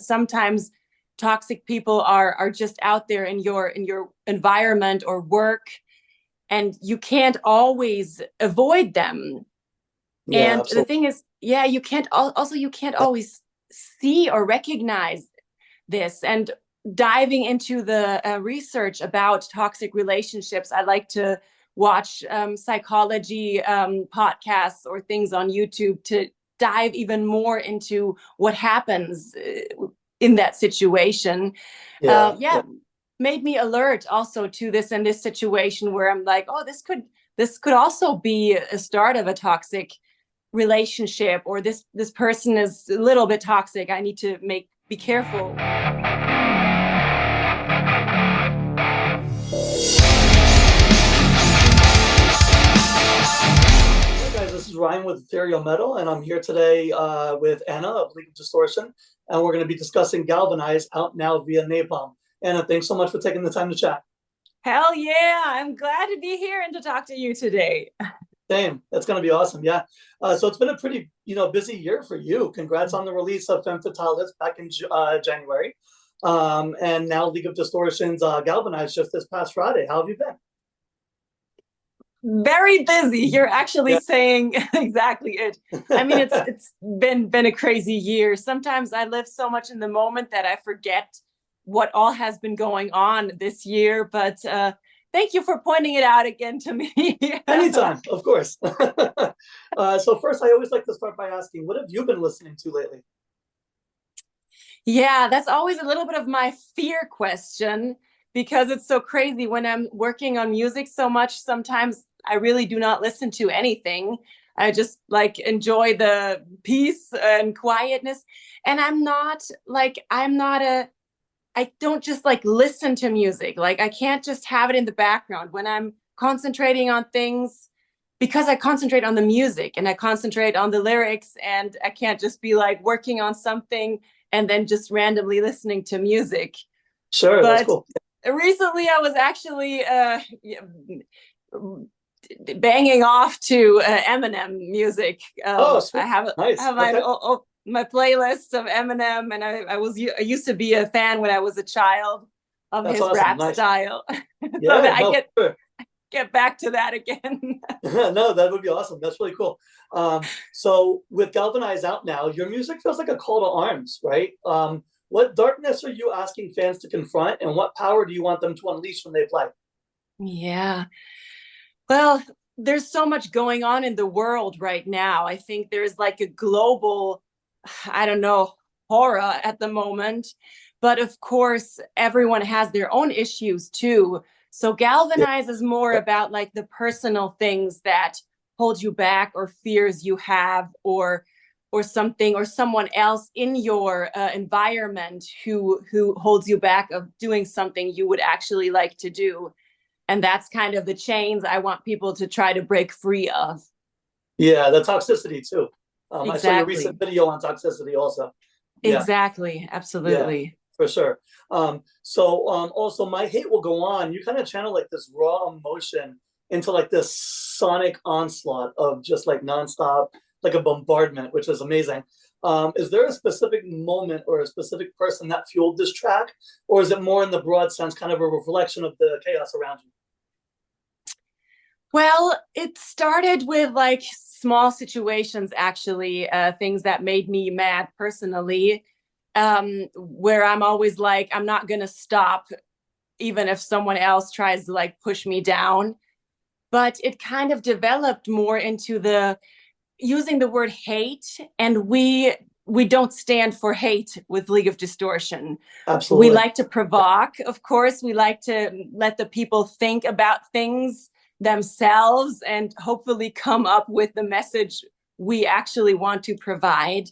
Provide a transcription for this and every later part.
sometimes toxic people are just out there in your environment or work, and you can't always avoid them. Yeah, And the absolutely. thing is, yeah, you can't always see or recognize this. And diving into the research about toxic relationships, I like to watch psychology podcasts or things on YouTube to dive even more into what happens in that situation. Yeah, yeah. Yeah, made me alert also to this in this situation where I'm like, oh, this could also be a start of a toxic relationship, or this person is a little bit toxic. I need to be careful. Hey guys, this is Ryan with Ethereal Metal, and I'm here today with Anna of League of Distortion, and we're going to be discussing Galvanize out now via Napalm. Anna, thanks so much for taking the time to chat. Hell yeah, I'm glad to be here and to talk to you today. Same, that's going to be awesome. Yeah. So it's been a pretty, busy year for you. Congrats on the release of Femme Fatales back in January, and now League of Distortion's Galvanize just this past Friday. How have you been? Very busy. You're actually Yeah. saying exactly it. I mean, it's been a crazy year. Sometimes I live so much in the moment that I forget what all has been going on this year. But thank you for pointing it out again to me. Anytime, of course. So first, I always like to start by asking, what have you been listening to lately? Yeah, that's always a little bit of my fear question, because it's so crazy when I'm working on music so much. Sometimes I really do not listen to anything. I just like enjoy the peace and quietness. And I don't just like listen to music. Like I can't just have it in the background when I'm concentrating on things, because I concentrate on the music and I concentrate on the lyrics, and I can't just be like working on something and then just randomly listening to music. Sure, that's But cool. recently I was actually banging off to Eminem music. Oh, I sweet. Nice. have Okay. my playlist of Eminem, and I used to be a fan when I was a child of That's his awesome. rap Nice. style. So Yeah, that I no, for get back to that again. sure. No, that would be awesome. That's really cool. So with Galvanize out now, your music feels like a call to arms, right? What darkness are you asking fans to confront, and what power do you want them to unleash when they play? Yeah. Well, there's so much going on in the world right now. I think there's like a global, I don't know, horror at the moment. But of course, everyone has their own issues too. So Yeah. Galvanize is more about like the personal things that hold you back, or fears you have, or something or someone else in your environment who holds you back of doing something you would actually like to do. And that's kind of the chains I want people to try to break free of. Yeah, the toxicity too. I saw your recent Exactly. video on toxicity also. Yeah. Exactly. Yeah, Absolutely. for sure. Also, My Hate Will Go On, you kind of channel like this raw emotion into like this sonic onslaught of just like nonstop, like a bombardment, which is amazing. Is there a specific moment or a specific person that fueled this track, or is it more in the broad sense, kind of a reflection of the chaos around you? Well, it started with like small situations, actually, things that made me mad personally, where I'm always like, I'm not going to stop, even if someone else tries to like push me down. But it kind of developed more into the using the word hate, and we don't stand for hate with League of Distortion. We Absolutely. like to provoke, of course. We like to let the people think about things themselves and hopefully come up with the message we actually want to provide.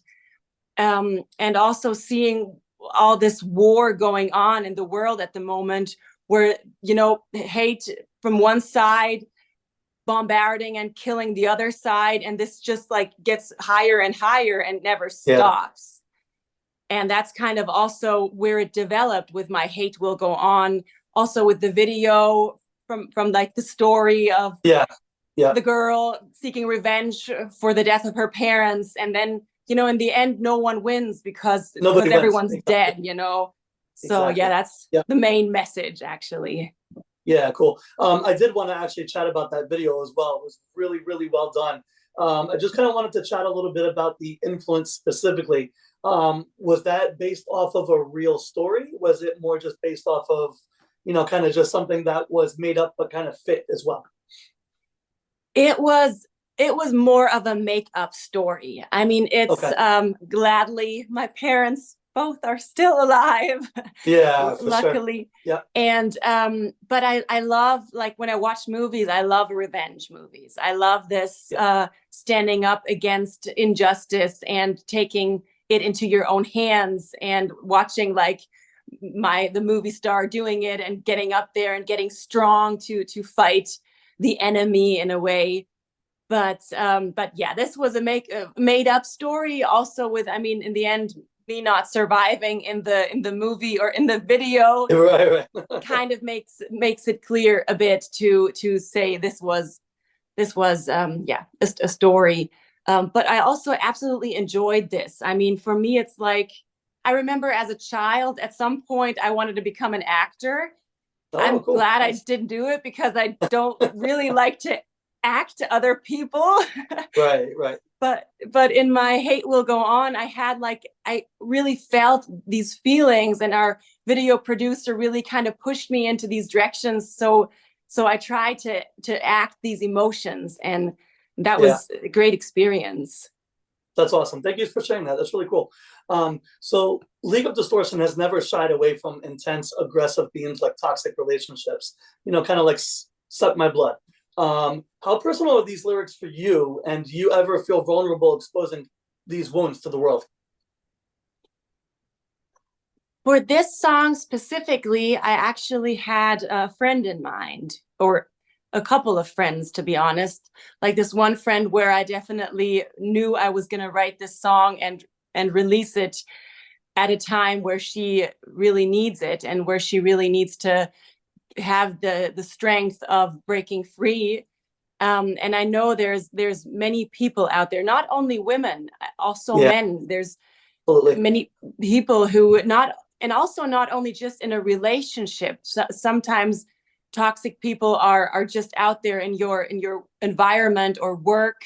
And also seeing all this war going on in the world at the moment, where, hate from one side bombarding and killing the other side, and this just like gets higher and higher and never Yeah. stops. And that's kind of also where it developed with My Hate Will Go On, also with the video from like the story of Yeah. Yeah. the girl seeking revenge for the death of her parents, and then you know, in the end, no one wins because Nobody wins. everyone's Exactly. dead, you know. So Exactly. yeah, that's the main message, actually. Yeah, cool. I did want to actually chat about that video as well. It was really, really well done. I just kind of wanted to chat a little bit about the influence specifically. Was that based off of a real story? Was it more just based off of, you know, kind of just something that was made up but kind of fit as well? It was more of a make-up story. I mean, it's Okay. gladly, my parents both are still alive, Yeah, for sure. luckily. Yeah. And but I love, like, when I watch movies, I love revenge movies. I love this standing up against injustice and taking it into your own hands, and watching, like, the movie star doing it and getting up there and getting strong to fight the enemy in a way. But yeah, this was a made up story also, with, I mean, in the end, me not surviving in the movie or in the video. Right. Kind of makes it clear a bit to say this was a story. But I also absolutely enjoyed this. I mean, for me, it's like, I remember as a child, at some point, I wanted to become an actor. Oh, I'm cool. glad Nice. I didn't do it, because I don't really like to act to other people. Right. But in my Hate Will Go On, I really felt these feelings, and our video producer really kind of pushed me into these directions. So I tried to act these emotions, and that was a great experience. That's awesome. Thank you for sharing that. That's really cool. So League of Distortion has never shied away from intense, aggressive themes like toxic relationships, you know, kind of like Suck My Blood. How personal are these lyrics for you, and do you ever feel vulnerable exposing these wounds to the world? For this song specifically, I actually had a friend in mind, or a couple of friends, to be honest. Like this one friend where I definitely knew I was going to write this song and release it at a time where she really needs it, and where she really needs to have the strength of breaking free. And I know there's many people out there, not only women, also men. There's many people who not only just in a relationship. Sometimes toxic people are just out there in your environment or work,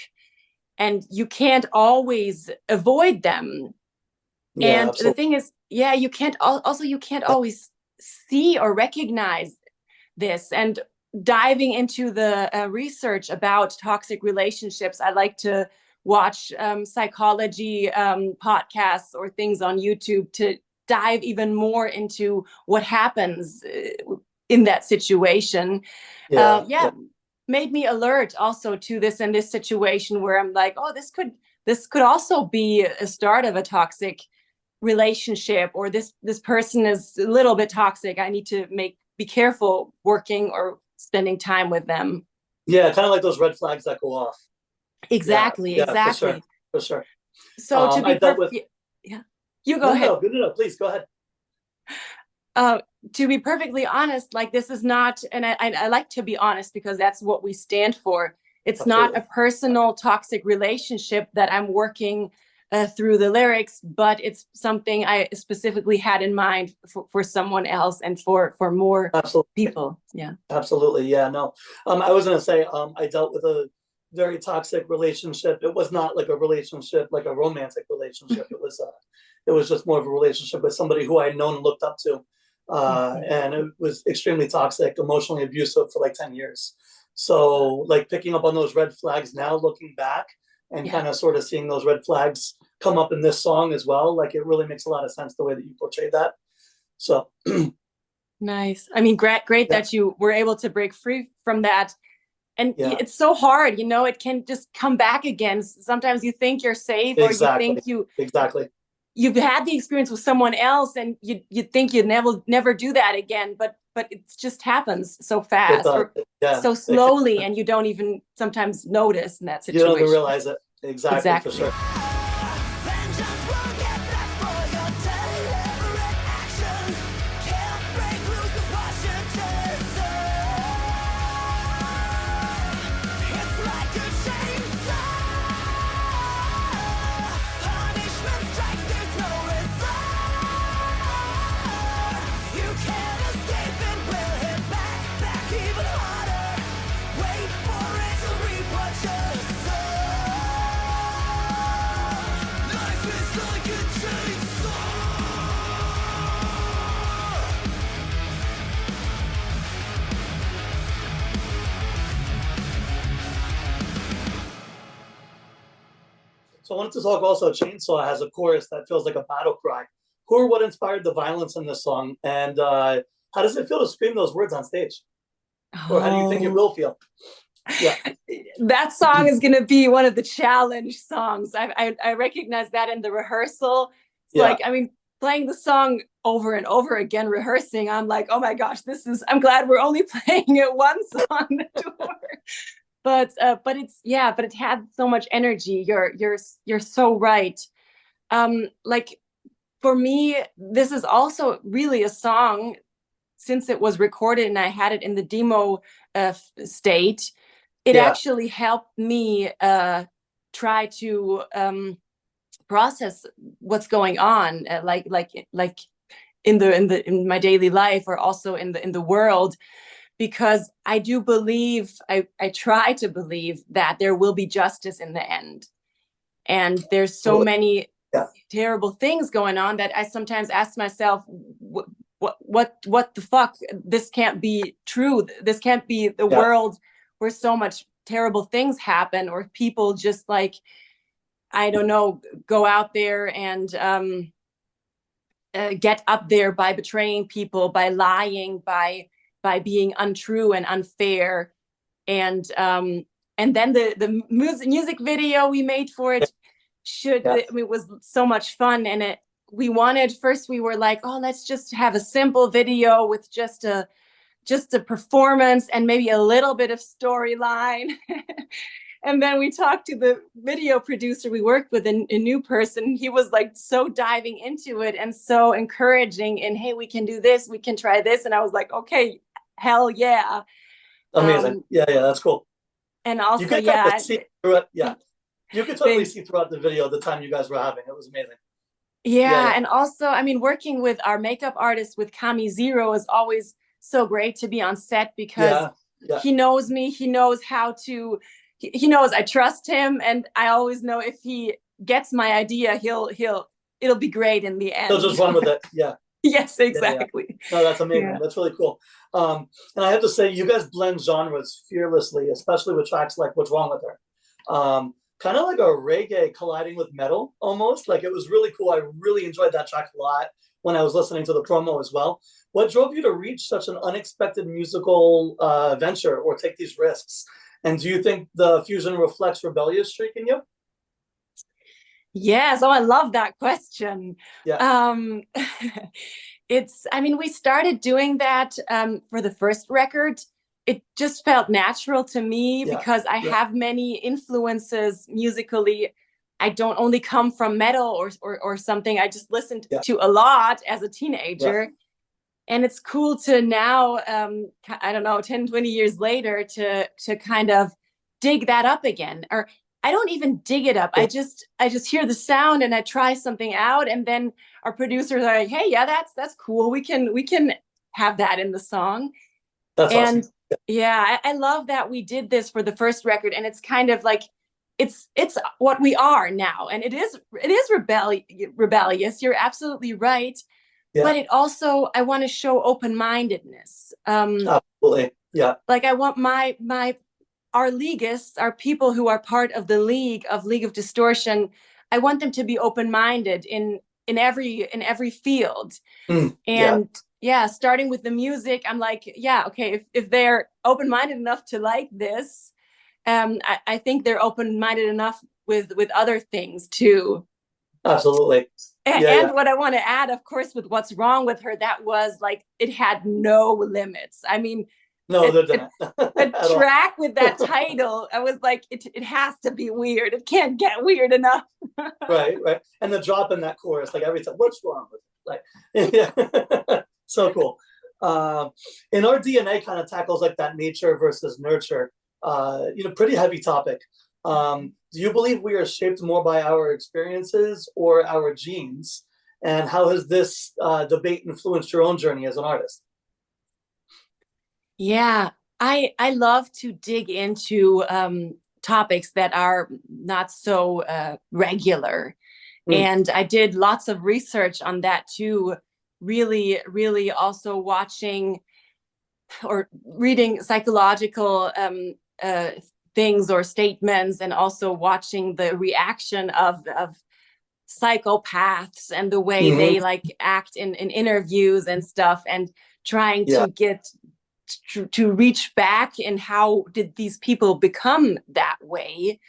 and you can't always avoid them. And absolutely. The thing is, you can't always see or recognize this. And diving into the research about toxic relationships, I like to watch psychology podcasts or things on YouTube to dive even more into what happens in that situation. Made me alert also to this in this situation, where I'm like, oh, this could also be a start of a toxic relationship, or this person is a little bit toxic. I need to be careful working or spending time with them. Yeah, kind of like those red flags that go off. Exactly. For sure. So to be perfect, you go ahead. No, please go ahead. To be perfectly honest, like, this is not, and I like to be honest, because that's what we stand for. It's absolutely not a personal toxic relationship that I'm working through the lyrics, but it's something I specifically had in mind for someone else and for more people. Yeah, absolutely. Yeah, no. I was gonna say, I dealt with a very toxic relationship. It was not like a relationship, like a romantic relationship. It was just more of a relationship with somebody who I had known and looked up to. And it was extremely toxic, emotionally abusive for like 10 years. So like picking up on those red flags now, looking back, and kind of sort of seeing those red flags come up in this song as well. Like, it really makes a lot of sense the way that you portrayed that. So nice. I mean, great that you were able to break free from that. And it's so hard, you know, it can just come back again. Sometimes you think you're safe, or you think you've had the experience with someone else, and you think you'd never do that again, but it just happens so fast, or so slowly, and you don't even sometimes notice in that situation. You don't even realize it. Exactly. For sure. I wanted to talk also. Chainsaw has a chorus that feels like a battle cry. Who or what inspired the violence in this song, and how does it feel to scream those words on stage, or how do you think it Oh, will feel? Yeah, that song is going to be one of the challenge songs. I recognize that in the rehearsal. It's yeah. like, I mean, playing the song over and over again, rehearsing, I'm like, oh my gosh, I'm glad we're only playing it once on the tour. But it's, yeah, but it had so much energy. You're so right. Like for me, this is also really a song, since it was recorded and I had it in the demo state. It Yeah. actually helped me try to process what's going on, like in my daily life, or also in the world, because I do believe, I try to believe that there will be justice in the end. And there's so Totally. many Yeah. terrible things going on that I sometimes ask myself, what the fuck? This can't be true. This can't be the Yeah. world where so much terrible things happen, or people just like, I don't know, go out there and get up there by betraying people, by lying, by being untrue and unfair. And then the music video we made for it Yeah. it was so much fun. And we wanted, first we were like, oh, let's just have a simple video with just a performance and maybe a little bit of storyline. And then we talked to the video producer we worked with, a new person. He was like so diving into it and so encouraging, and hey, we can do this, we can try this. And I was like, okay, hell yeah. Amazing. Yeah, that's cool. And You also, could kind yeah, of see through it. Yeah, you could totally see throughout the video the time you guys were having. It was amazing. yeah. And also, I mean, working with our makeup artist, with Kami Zero, is always so great to be on set, because he knows me. He knows how to, he knows I trust him. And I always know if he gets my idea, it'll be great in the end. He'll just run with it. Yeah. Yes, exactly. No, that's amazing. Yeah. That's really cool. And I have to say, you guys blend genres fearlessly, especially with tracks like What's Wrong With Her. Kind of like a reggae colliding with metal, almost. Like, it was really cool. I really enjoyed that track a lot when I was listening to the promo as well. What drove you to reach such an unexpected musical venture or take these risks? And do you think the fusion reflects rebellious streak in you? Yes. Oh, I love that question. Yeah. I mean, we started doing that for the first record. It just felt natural to me because I have many influences musically. I don't only come from metal or something. I just listened to a lot as a teenager. And it's cool to now, I don't know, 10, 20 years later, to kind of dig that up again. Or I don't even dig it up. I just hear the sound and I try something out. And then our producers are like, hey, yeah, that's cool. We can have that in the song. That's and awesome. Yeah, I love that we did this for the first record. And it's kind of like, it's what we are now. And it is rebellious. You're absolutely right. But it also, I want to show open-mindedness. Absolutely. Yeah. Like, I want our leaguists, our people who are part of the League of Distortion, I want them to be open-minded in every field. And starting with the music, I'm like, yeah, okay, if they're open-minded enough to like this, I think they're open-minded enough with other things too. Absolutely. And what I want to add, of course, with What's Wrong With Her, that was like, it had no limits. I mean, no, a track with that title, I was like, it has to be weird. It can't get weird enough. Right. And the drop in that chorus, like every time, what's wrong with it? Like, yeah, so cool. In Our DNA kind of tackles like that nature versus nurture, pretty heavy topic. Do you believe we are shaped more by our experiences or our genes? And how has this debate influenced your own journey as an artist? Yeah, I love to dig into topics that are not so regular. And I did lots of research on that too. Really, really also watching or reading psychological things or statements, and also watching the reaction of psychopaths and the way they like act in interviews and stuff, and trying to get to reach back in how did these people become that way.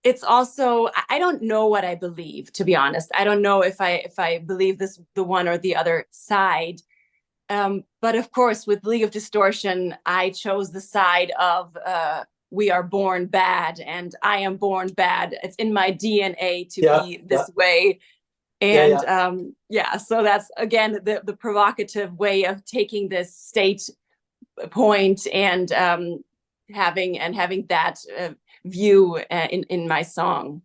It's also, I don't know what I believe, to be honest. I don't know if I believe this, the one or the other side. But of course, with League of Distortion, I chose the side of we are born bad, and I am born bad. It's in my DNA to be this way. And so that's, again, the provocative way of taking this state point and having that view in my song.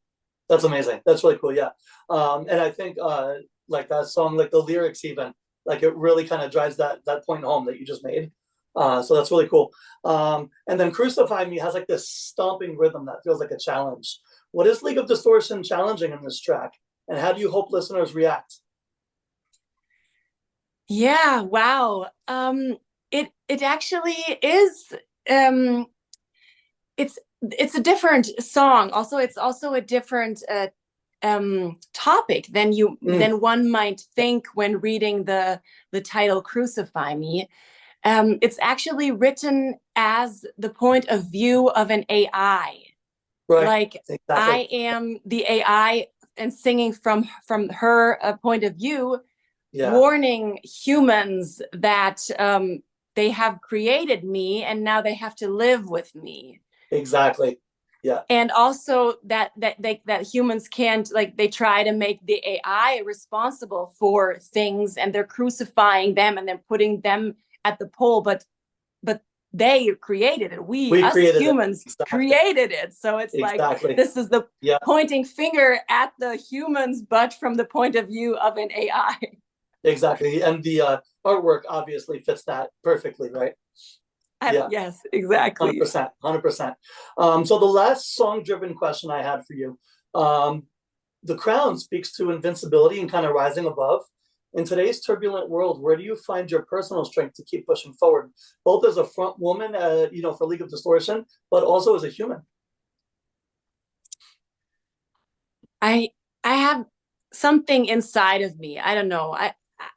That's amazing. That's really cool. Yeah. And I think like that song, like the lyrics even, like it really kind of drives that point home that you just made. So that's really cool. And then Crucify Me has like this stomping rhythm that feels like a challenge. What is League of Distortion challenging in this track? And how do you hope listeners react? Yeah, wow. It actually is, it's a different song. Also, it's also a different topic than than one might think when reading the title Crucify Me. It's actually written as the point of view of an AI. Right. Like, exactly. I am the AI and singing from her point of view, warning humans that they have created me and now they have to live with me. Exactly. Yeah. And also that humans can't, like, they try to make the AI responsible for things, and they're crucifying them and then putting them at the pole, but they created it. We us humans created it. So it's like, this is the pointing finger at the humans, but from the point of view of an AI. Exactly. And the artwork obviously fits that perfectly, right? Yes, exactly. 100%. 100%. So the last song-driven question I had for you, The Crown speaks to invincibility and kind of rising above. In today's turbulent world, where do you find your personal strength to keep pushing forward, both as a front woman, for League of Distortion, but also as a human? I have something inside of me. I don't know.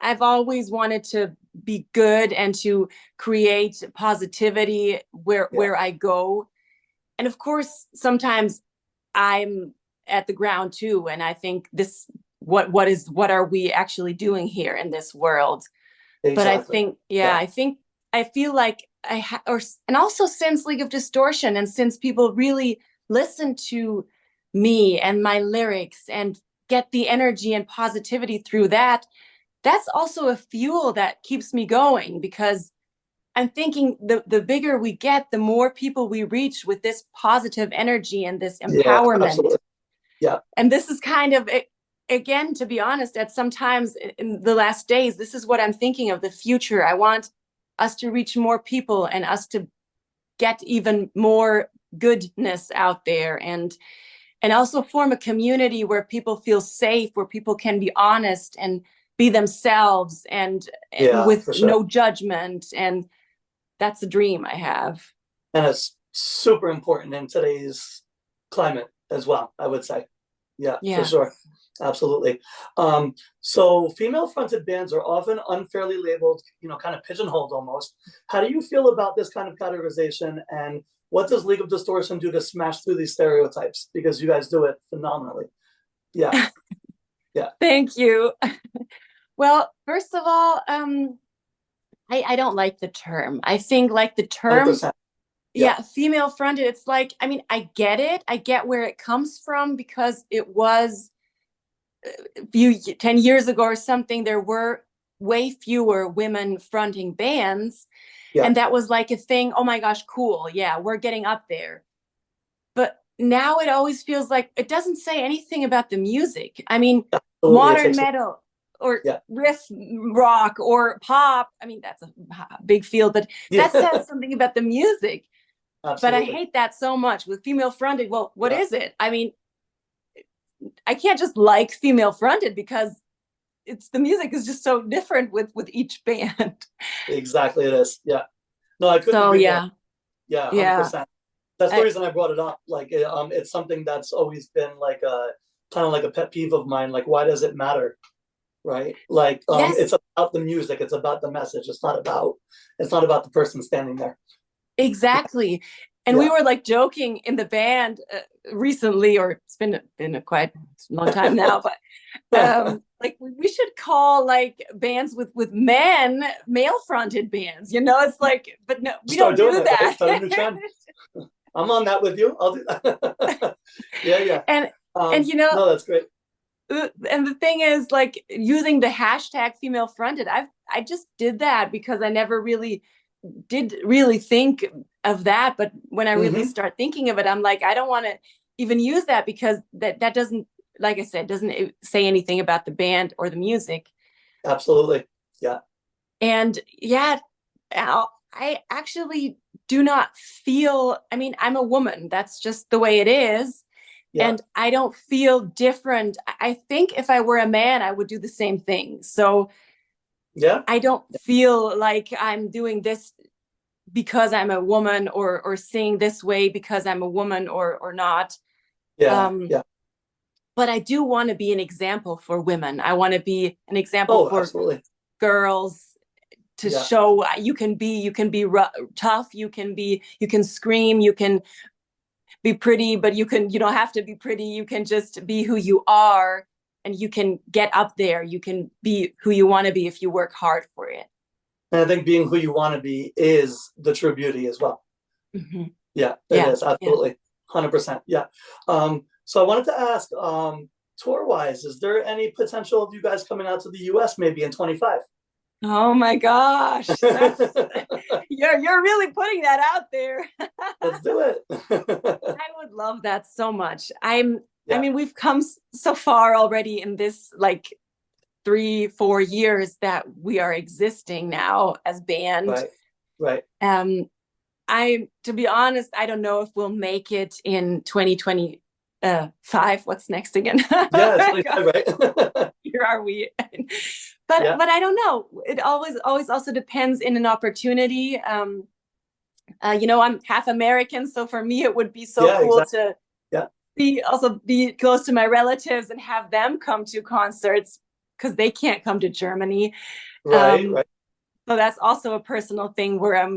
I've always wanted to be good and to create positivity where I go. And of course, sometimes I'm at the ground too, and I think this, what are we actually doing here in this world? Exactly. But I think I feel like and also since League of Distortion, and since people really listen to me and my lyrics and get the energy and positivity through that, that's also a fuel that keeps me going, because I'm thinking the bigger we get, the more people we reach with this positive energy and this empowerment. Yeah. And this is kind of, again, to be honest, at sometimes in the last days, this is what I'm thinking of the future. I want us to reach more people and us to get even more goodness out there, and also form a community where people feel safe, where people can be honest and be themselves, and with no judgment. And that's a dream I have. And it's super important in today's climate as well, I would say. Yeah. For sure. Absolutely. So female-fronted bands are often unfairly labeled, kind of pigeonholed almost. How do you feel about this kind of categorization, and what does League of Distortion do to smash through these stereotypes? Because you guys do it phenomenally. Yeah. Yeah. Thank you. Well, first of all, I don't like the term. I think, like, the term, female fronted, it's like, I mean, I get it. I get where it comes from, because it was 10 years ago or something, there were way fewer women fronting bands. And that was like a thing. Oh my gosh, cool. Yeah, we're getting up there. But now it always feels like it doesn't say anything about the music. I mean, modern metal or riff rock or pop, I mean, that's a big field, but that says something about the music. Absolutely. But I hate that so much with female fronted. Well, what is it? I mean, I can't just like female fronted, because the music is just so different with each band. Exactly, it is. Yeah. No, I couldn't agree more. Yeah, Yeah. 100%. That's the I, reason I brought it up. Like, it's something that's always been like a kind of like a pet peeve of mine. Like, why does it matter? Right? Like, yes, it's about the music. It's about the message. It's not about the person standing there. exactly. And we Yeah. were like joking in the band recently, or it's been a quite long time now, but like we should call like bands with male fronted bands, you know. It's like, but no, we Start don't doing do it, right? that. Start a new trend. I'm on that with you. I'll do that. Yeah, yeah. And you know, No, that's great. and the thing is, like, using the hashtag female fronted, I just did that because I never really did really think of that. But when I really Hmm. start thinking of it, I'm like, I don't want to even use that, because that doesn't, like I said, doesn't say anything about the band or the music. Absolutely. Yeah. And yeah, I actually do not feel, I mean, I'm a woman, that's just the way it is. Yeah. And I don't feel different. I think if I were a man, I would do the same thing. So Yeah. I don't feel like I'm doing this because I'm a woman, or sing this way because I'm a woman, or not. Yeah. Um, Yeah. but I do want to be an example for women. I want to be an example Oh, for absolutely. girls, to Yeah. show you can be tough, you can scream, you can be pretty, but you don't have to be pretty. You can just be who you are, and you can get up there. You can be who you want to be if you work hard for it. And I think being who you want to be is the true beauty as well. Mm-hmm. Yeah, it Yeah, is. yeah. Absolutely. 100%. Yeah. So I wanted to ask, tour wise, is there any potential of you guys coming out to the US maybe in 25? Oh my gosh, that's you're really putting that out there. Let's do it. I would love that so much. I Yeah. mean, we've come so far already in this, like, 3-4 years that we are existing now as band. Right. Right. To be honest, I don't know if we'll make it in 2025. What's next again? Yeah, 25, right? Here are we. Yeah. But I don't know. It always also depends in an opportunity. You know, I'm half American, so for me it would be so Yeah, cool exactly. to Yeah. be close to my relatives and have them come to concerts, because they can't come to Germany. Right. Um, Right. so that's also a personal thing where I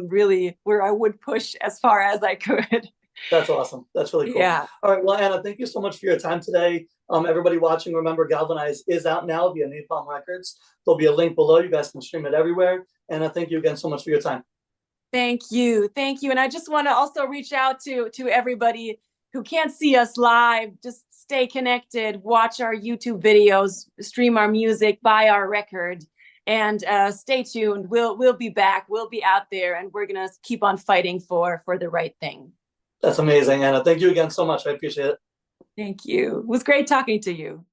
would push as far as I could. That's awesome. That's really cool. Yeah. All right. Well, Anna, thank you so much for your time today. Everybody watching, remember Galvanize is out now via Napalm Records. There'll be a link below. You guys can stream it everywhere. Anna, thank you again so much for your time. Thank you. Thank you. And I just want to also reach out to everybody who can't see us live. Just stay connected, watch our YouTube videos, stream our music, buy our record, and stay tuned. We'll be back. We'll be out there, and we're gonna keep on fighting for the right thing. That's amazing, Anna. Thank you again so much. I appreciate it. Thank you. It was great talking to you.